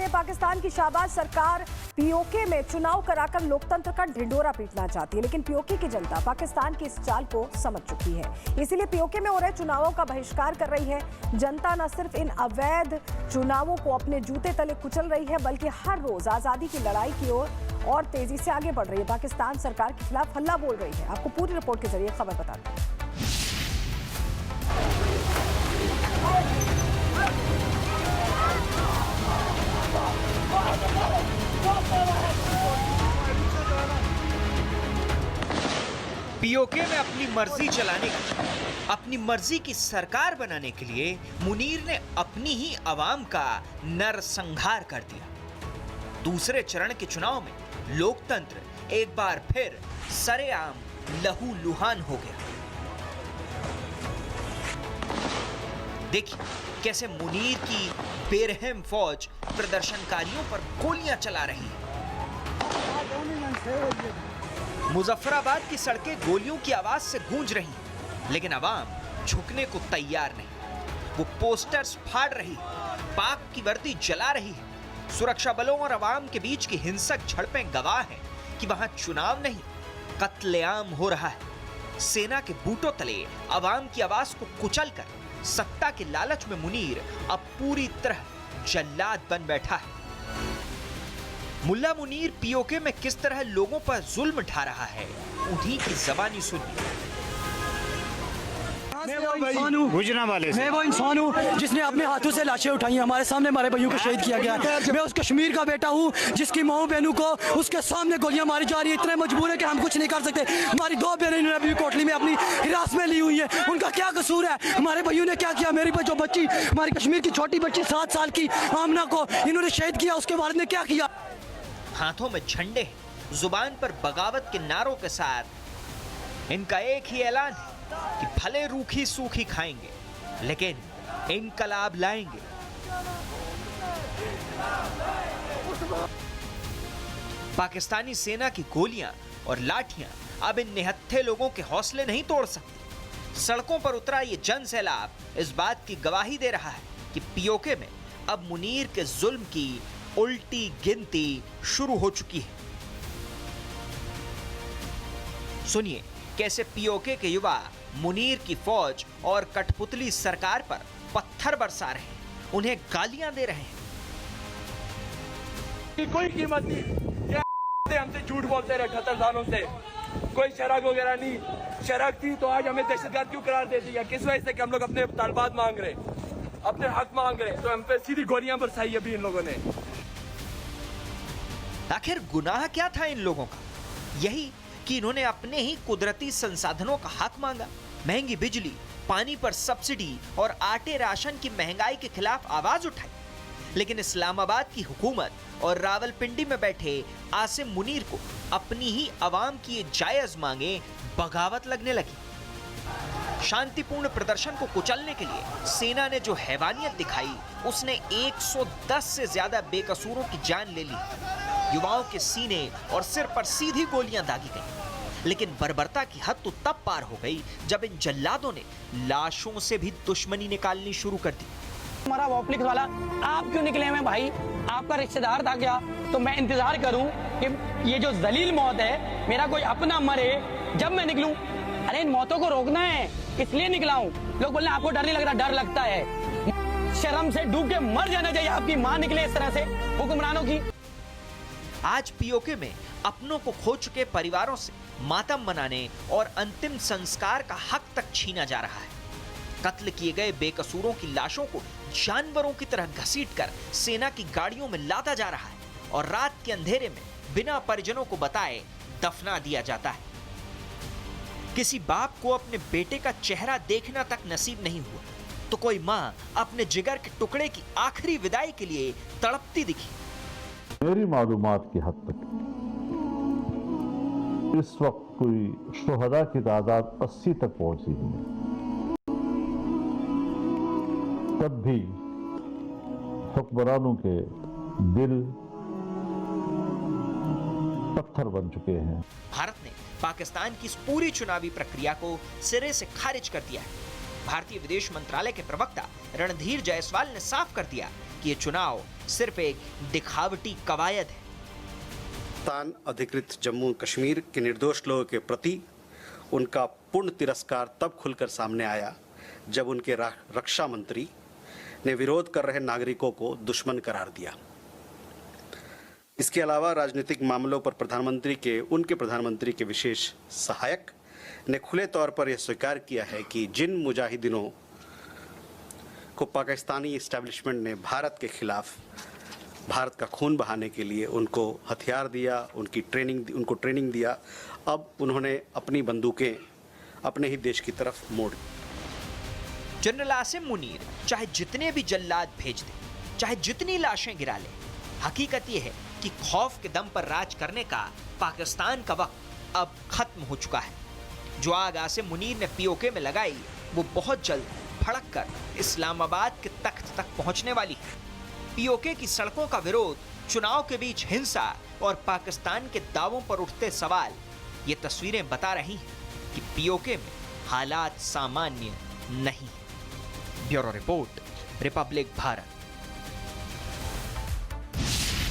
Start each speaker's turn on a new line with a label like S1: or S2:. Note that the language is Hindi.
S1: है, पाकिस्तान की शाहबाज सरकार पीओके में चुनाव कराकर लोकतंत्र का ढिंढोरा पीटना चाहती है, लेकिन पीओके की जनता पाकिस्तान की इस चाल को समझ चुकी है। इसीलिए पीओके में हो रहे चुनावों का बहिष्कार कर रही है। जनता न सिर्फ इन अवैध चुनावों को अपने जूते तले कुचल रही है, बल्कि हर रोज आजादी की लड़ाई की ओर और तेजी से आगे बढ़ रही है। पाकिस्तान सरकार के खिलाफ हल्ला बोल रही है। आपको पूरी रिपोर्ट के जरिए खबर बताते हैं।
S2: पीओके में अपनी मर्जी चलाने की, अपनी मर्जी की सरकार बनाने के लिए मुनीर ने अपनी ही आवाम का नरसंहार कर दिया। दूसरे चरण के चुनाव में लोकतंत्र एक बार फिर सरेआम लहूलुहान हो गया। देखिए कैसे मुनीर की बेरहम फौज प्रदर्शनकारियों पर गोलियां चला रही है। मुजफ्फराबाद की सड़कें गोलियों की आवाज से गूंज रही हैं, लेकिन आवाम झुकने को तैयार नहीं। वो पोस्टर्स फाड़ रही है, पाक की वर्दी जला रही है। सुरक्षा बलों और आवाम के बीच की हिंसक झड़पें गवाह हैं कि वहां चुनाव नहीं, कत्लेआम हो रहा है। सेना के बूटों तले आवाम की आवाज को कुचलकर सत्ता के लालच में मुनीर अब पूरी तरह जल्लाद बन बैठा है। मुल्ला मुनीर पीओके में किस तरह लोगों पर जुल्म ढा रहा है, उन्हीं की ज़बानी सुनिए।
S3: मैं वो इंसान हूँ जिसने अपने हाथों से लाशें उठाई हैं। हमारे सामने हमारे भाइयों को शहीद किया गया है। मैं उस कश्मीर का बेटा हूँ जिसकी माओ बहनों को उसके सामने गोलियां मारी जा रही है। इतने मजबूर है कि हम कुछ नहीं कर सकते। हमारी दो बहनें अभी कोटली में अपनी हिरासत में ली हुई है। उनका क्या कसूर है? हमारे भाइयों ने क्या किया? मेरी जो बच्ची, हमारी कश्मीर की छोटी बच्ची 7 साल की आमना को इन्होंने शहीद किया, उसके वालिद ने क्या किया?
S2: हाथों में झंडे, जुबान पर बगावत के नारों के साथ इनका एक ही ऐलान है कि भले रूखी सूखी खाएंगे, लेकिन इनकलाब लाएंगे। पाकिस्तानी सेना की गोलियां और लाठियां अब इन निहत्थे लोगों के हौसले नहीं तोड़ सकती। सड़कों पर उतरा ये जन सैलाब इस बात की गवाही दे रहा है कि पीओके में अब मुनीर के जुल्म की उल्टी गिनती शुरू हो चुकी है। सुनिए कैसे पीओके के युवा मुनीर की फौज और कठपुतली सरकार पर पत्थर बरसा रहे हैं, उन्हें गालियां दे रहे हैं।
S4: कोई कीमत नहीं, हमसे झूठ बोलते रहे 78 सालों से। कोई शराब वगैरह नहीं, शराब थी तो आज हमें दहशतगर्द क्यों करार दे दिया? किस वजह से कि हम लोग अपने तालबात मांग रहे, अपने हक मांग रहे, तो हम पे सीधी गोलियां बरसाई अभी इन लोगों ने।
S2: आखिर गुनाह क्या था इन लोगों का? यही कि इन्होंने अपने ही कुदरती संसाधनों का हक मांगा। महंगी बिजली, पानी पर सब्सिडी और आटे राशन की महंगाई के खिलाफ आवाज उठाई। लेकिन इस्लामाबाद की हुकूमत और रावलपिंडी में बैठे आसिम मुनीर को अपनी ही आवाम की ये जायज मांगे बगावत लगने लगी। शांतिपूर्ण प्रदर्शन को कुचलने के लिए सेना ने जो हैवानियत दिखाई, उसने 110 से ज्यादा बेकसूरों की जान ले ली। युवाओं के सीने और सिर पर सीधी गोलियां दागी गईं। लेकिन बर्बरता की हद तो तब पार हो गई जब इन जल्लादों ने लाशों से भी दुश्मनी निकालनी शुरू कर दी।
S5: हमारा वॉपलिक्स वाला आप क्यों निकले हुए भाई? आपका रिश्तेदार था क्या? तो मैं इंतजार करूं कि ये जो जलील मौत है, मेरा कोई अपना मरे जब मैं निकलूं। अरे इन मौतों को रोकना है, इसलिए निकला हूं। लोग बोल रहे हैं आपको डर नहीं लग रहा? डर लगता है। शर्म से डूब के मर जाना चाहिए। आपकी मां निकले इस तरह से हुक्मरानों की।
S2: आज पीओके में अपनों को खो चुके परिवारों से मातम मनाने और अंतिम संस्कार का हक तक छीना जा रहा है। कत्ल किए गए बेकसूरों की लाशों को जानवरों की तरह घसीटकर सेना की गाड़ियों में लादा जा रहा है और रात के अंधेरे में बिना परिजनों को बताए दफना दिया जाता है। किसी बाप को अपने बेटे का चेहरा देखना तक नसीब नहीं हुआ, तो कोई मां अपने जिगर के टुकड़े की आखिरी विदाई के लिए तड़पती दिखी।
S6: मेरी मालूमात की हद तक इस वक्त कोई शुहदा की तादाद 80 तक पहुंची है। तब भी हुक्मरानों के दिल पत्थर बन चुके हैं।
S2: भारत ने पाकिस्तान की इस पूरी चुनावी प्रक्रिया को सिरे से खारिज कर दिया है। भारतीय विदेश मंत्रालय के प्रवक्ता रणधीर जायसवाल ने साफ कर दिया कि ये चुनाव सिर्फ एक दिखावटी कवायद है।
S7: पाकिस्तान अधिकृत जम्मू कश्मीर के निर्दोष लोगों के प्रति उनका पूर्ण तिरस्कार तब खुलकर सामने आया जब उनके रक्षा मंत्री ने विरोध कर रहे नागरिकों को दुश्मन करार दिया। इसके अलावा राजनीतिक मामलों पर उनके प्रधानमंत्री के विशेष सहायक ने खुले तौर पर यह स्वीकार किया है कि जिन मुजाहिदीनों को पाकिस्तानी एस्टेब्लिशमेंट ने भारत के खिलाफ भारत का खून बहाने के लिए उनको हथियार दिया, उनको ट्रेनिंग दिया, अब उन्होंने अपनी बंदूकें अपने ही देश की तरफ मोड़ दी।
S2: जनरल आसिम मुनीर चाहे जितने भी जल्लाद भेज दे, चाहे जितनी लाशें गिरा ले, हकीकत यह है कि खौफ के दम पर राज करने का पाकिस्तान का वक्त अब खत्म हो चुका है। जो आग आसिम मुनीर ने पीओके में लगाई वो बहुत जल्द भड़क कर इस्लामाबाद के तख्त तक पहुंचने वाली है। पीओके की सड़कों का विरोध, चुनाव के बीच हिंसा और पाकिस्तान के दावों पर उठते सवाल, ये तस्वीरें बता रही हैं कि पीओके में हालात सामान्य नहीं। Bureau report, Republic Bharat.